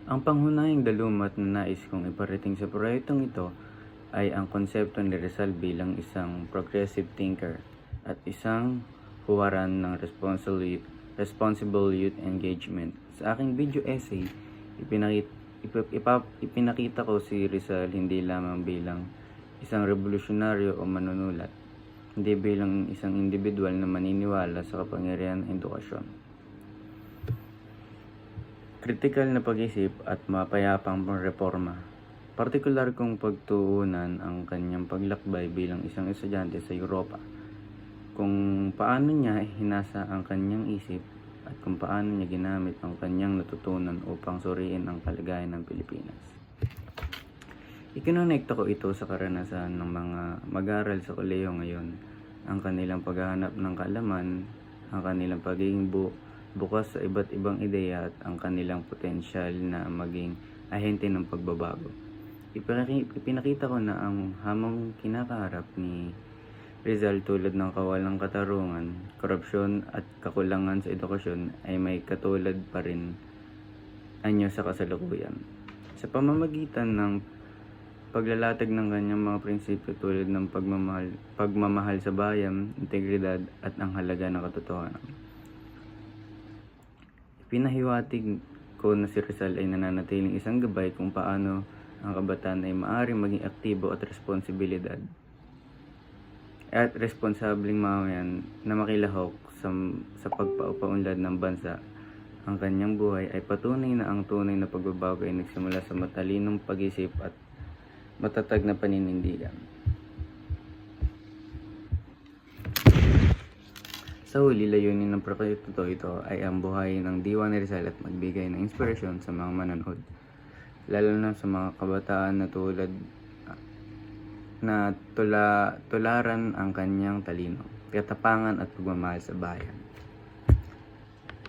Ang panghunahing dalumat na nais kong iparating sa proyektong ito ay ang konsepto ni Rizal bilang isang progressive thinker at isang huwaran ng responsible youth engagement. Sa aking video essay, ipinakita ko si Rizal hindi lamang bilang isang revolusyonaryo o manunulat, hindi bilang isang individual na maniniwala sa kapangyarihan ng edukasyon, kritikal na pag-isip at mapayapang reforma. Partikular kong pagtuunan ang kanyang paglakbay bilang isang estudyante sa Europa, kung paano niya hinasa ang kanyang isip at kung paano niya ginamit ang kanyang natutunan upang suriin ang kalagayan ng Pilipinas. Ikinonekta ko ito sa karanasan ng mga mag-aaral sa kolehiyo ngayon, ang kanilang paghahanap ng kaalaman, ang kanilang pagiging bukas sa iba't ibang ideya at ang kanilang potensyal na maging ahente ng pagbabago. Ipinakita ko na ang hamong kinakaharap ni Rizal tulad ng kawalang katarungan, korupsyon at kakulangan sa edukasyon ay may katulad pa rin anyo sa kasalukuyan. Sa pamamagitan ng paglalatag ng kanyang mga prinsipyo tulad ng pagmamahal sa bayan, integridad at ang halaga ng katotohanan. Pinahiwatig ko na si Rizal ay nananatiling isang gabay kung paano ang kabataan ay maaaring maging aktibo at responsableng mamayan na makilahok sa pagpapaunlad ng bansa. Ang kanyang buhay ay patunay na ang tunay na pagbabago ay nagsimula sa matalinong pag-isip at matatag na paninindigan. Sa huli, layunin ng proyekto ito ay ang buhay ng diwa ni Rizal at magbigay ng inspirasyon sa mga manonood, lalo na sa mga kabataan na tularan ang kanyang talino, katapangan at pagmamahal sa bayan.